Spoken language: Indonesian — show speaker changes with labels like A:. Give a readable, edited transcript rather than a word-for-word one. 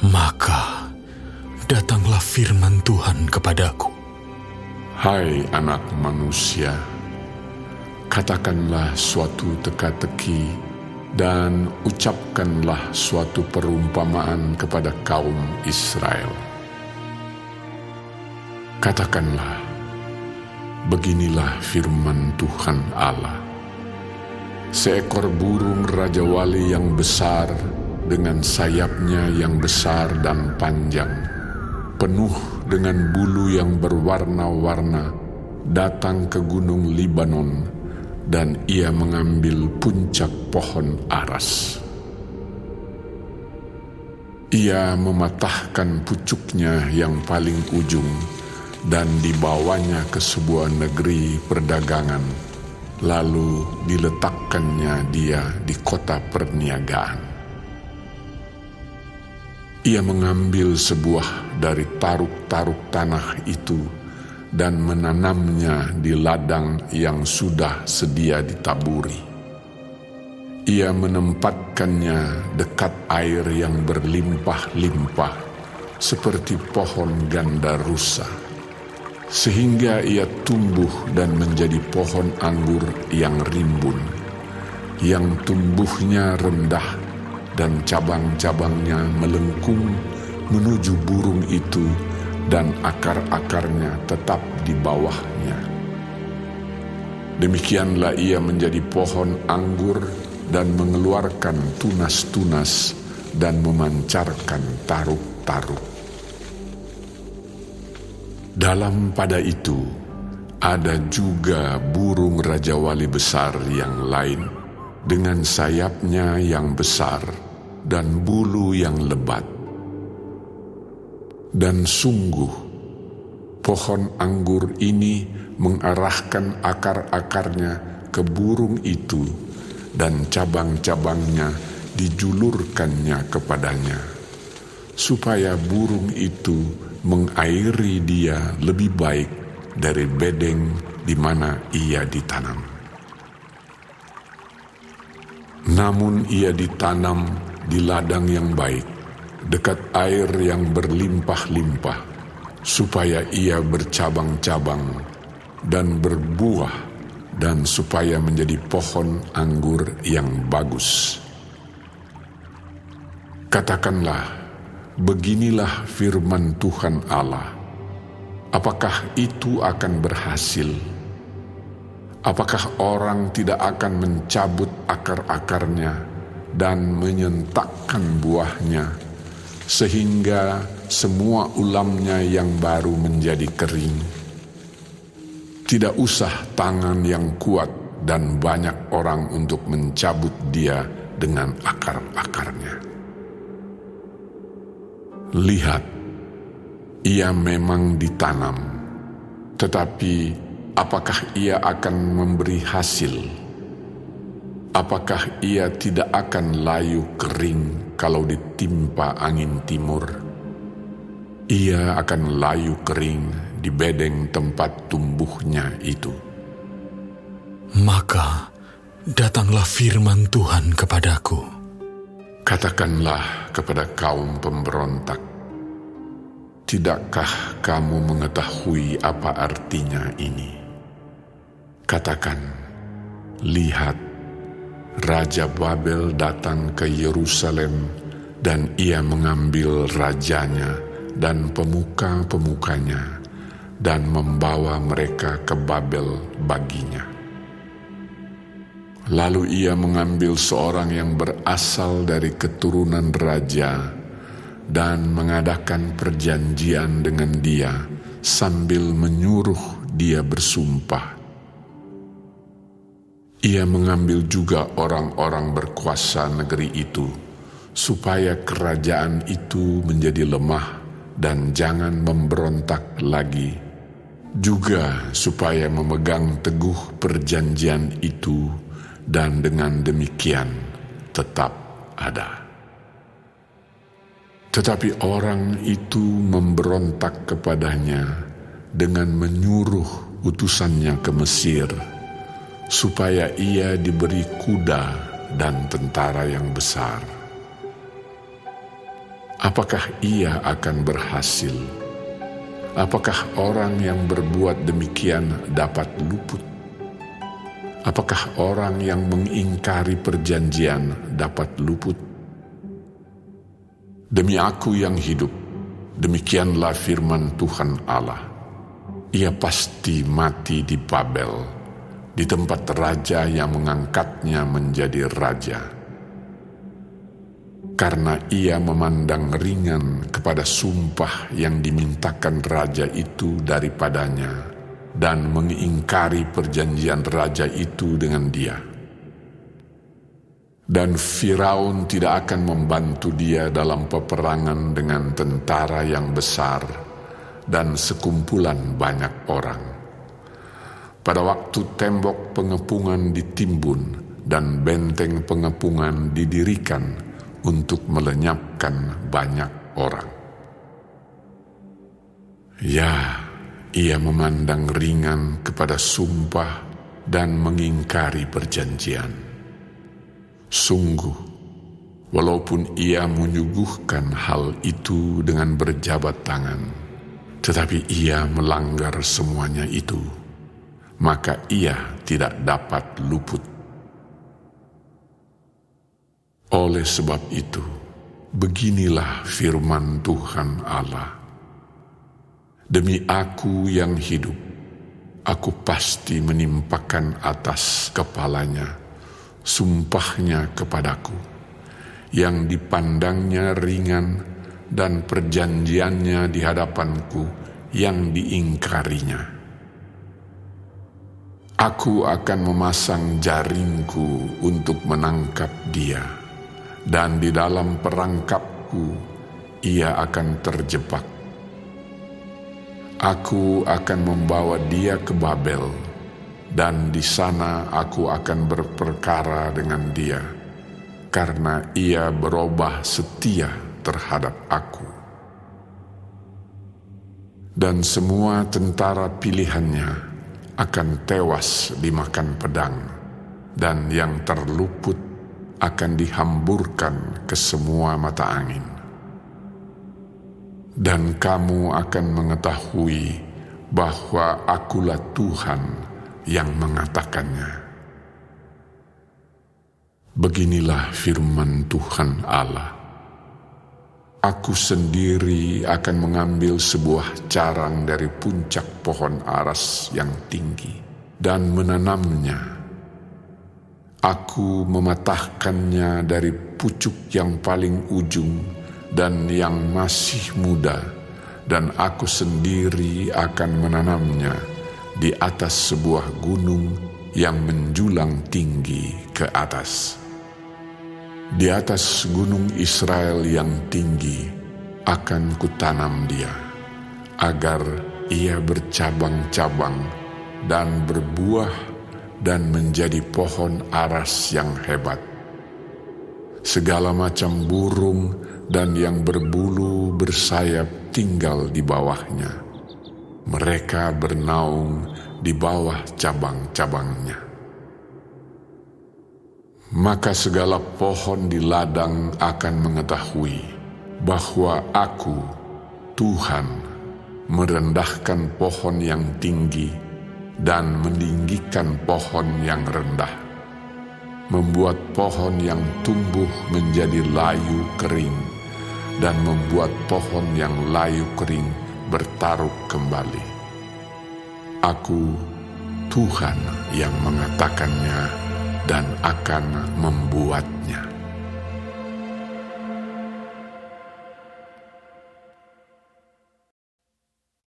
A: Maka datanglah firman Tuhan kepadaku.
B: Hai anak manusia, katakanlah suatu teka-teki dan ucapkanlah suatu perumpamaan kepada kaum Israel. Katakanlah, beginilah firman Tuhan Allah. Seekor burung raja wali yang besar dengan sayapnya yang besar dan panjang, penuh dengan bulu yang berwarna-warna, datang ke gunung Libanon, dan ia mengambil puncak pohon aras. Ia mematahkan pucuknya yang paling ujung dan dibawanya ke sebuah negeri perdagangan, lalu diletakkannya dia di kota perniagaan. Ia mengambil sebuah dari taruk-taruk tanah itu dan menanamnya di ladang yang sudah sedia ditaburi. Ia menempatkannya dekat air yang berlimpah-limpah seperti pohon ganda rusa, sehingga ia tumbuh dan menjadi pohon anggur yang rimbun, yang tumbuhnya rendah dan cabang-cabangnya melengkung menuju burung itu, dan akar-akarnya tetap di bawahnya. Demikianlah ia menjadi pohon anggur dan mengeluarkan tunas-tunas dan memancarkan taruk-taruk. Dalam pada itu ada juga burung raja wali besar yang lain, dengan sayapnya yang besar dan bulu yang lebat. Dan sungguh, pohon anggur ini mengarahkan akar-akarnya ke burung itu, dan cabang-cabangnya dijulurkannya kepadanya, supaya burung itu mengairi dia lebih baik dari bedeng di mana ia ditanam. Namun ia ditanam di ladang yang baik, dekat air yang berlimpah-limpah, supaya ia bercabang-cabang dan berbuah, dan supaya menjadi pohon anggur yang bagus. Katakanlah, beginilah firman Tuhan Allah. Apakah itu akan berhasil? Apakah orang tidak akan mencabut akar-akarnya dan menyentakkan buahnya, sehingga semua ulamnya yang baru menjadi kering? Tidak usah tangan yang kuat dan banyak orang untuk mencabut dia dengan akar-akarnya. Lihat, ia memang ditanam, tetapi apakah ia akan memberi hasil? Apakah ia tidak akan layu kering kalau ditimpa angin timur? Ia akan layu kering di bedeng tempat tumbuhnya itu.
A: Maka datanglah firman Tuhan kepadaku.
B: Katakanlah kepada kaum pemberontak, tidakkah kamu mengetahui apa artinya ini? Katakan, lihat, Raja Babel datang ke Yerusalem, dan ia mengambil rajanya dan pemuka-pemukanya, dan membawa mereka ke Babel baginya. Lalu ia mengambil seorang yang berasal dari keturunan raja, dan mengadakan perjanjian dengan dia, sambil menyuruh dia bersumpah. Ia mengambil juga orang-orang berkuasa negeri itu, supaya kerajaan itu menjadi lemah dan jangan memberontak lagi, juga supaya memegang teguh perjanjian itu, dan dengan demikian tetap ada. Tetapi orang itu memberontak kepadanya dengan menyuruh utusannya ke Mesir, supaya ia diberi kuda dan tentara yang besar. apakah ia akan berhasil? Apakah orang yang berbuat demikian dapat luput? Apakah orang yang mengingkari perjanjian dapat luput? Demi Aku yang hidup, demikianlah firman Tuhan Allah, ia pasti mati di Babel, di tempat raja yang mengangkatnya menjadi raja. Karena ia memandang ringan kepada sumpah yang dimintakan raja itu daripadanya, dan mengingkari perjanjian raja itu dengan dia. Dan Firaun tidak akan membantu dia dalam peperangan dengan tentara yang besar dan sekumpulan banyak orang. Pada waktu tembok pengepungan ditimbun dan benteng pengepungan didirikan untuk melenyapkan banyak orang. Ya, ia memandang ringan kepada sumpah dan mengingkari perjanjian. Sungguh, walaupun ia menyuguhkan hal itu dengan berjabat tangan, tetapi ia melanggar semuanya itu, maka ia tidak dapat luput. Oleh sebab itu, beginilah firman Tuhan Allah. Demi Aku yang hidup, Aku pasti menimpakan atas kepalanya sumpahnya kepadaku, yang dipandangnya ringan, dan perjanjiannya di hadapanku yang diingkarinya. Aku akan memasang jaringku untuk menangkap dia, dan di dalam perangkapku ia akan terjebak. Aku akan membawa dia ke Babel, dan di sana Aku akan berperkara dengan dia, karena ia berubah setia terhadap Aku. Dan semua tentara pilihannya akan tewas dimakan pedang, dan yang terluput akan dihamburkan ke semua mata angin. Dan kamu akan mengetahui bahwa Akulah Tuhan yang mengatakannya. Beginilah firman Tuhan Allah. Aku sendiri akan mengambil sebuah carang dari puncak pohon aras yang tinggi dan menanamnya. Aku mematahkannya dari pucuk yang paling ujung dan yang masih muda, dan Aku sendiri akan menanamnya di atas sebuah gunung yang menjulang tinggi ke atas. Di atas gunung Israel yang tinggi akan kutanam dia, agar ia bercabang-cabang dan berbuah dan menjadi pohon aras yang hebat. Segala macam burung dan yang berbulu bersayap tinggal di bawahnya. Mereka bernaung di bawah cabang-cabangnya. Maka segala pohon di ladang akan mengetahui bahwa Aku, Tuhan, merendahkan pohon yang tinggi dan meninggikan pohon yang rendah, membuat pohon yang tumbuh menjadi layu kering, dan membuat pohon yang layu kering bertaruh kembali. Aku, Tuhan, yang mengatakannya dan akan membuatnya.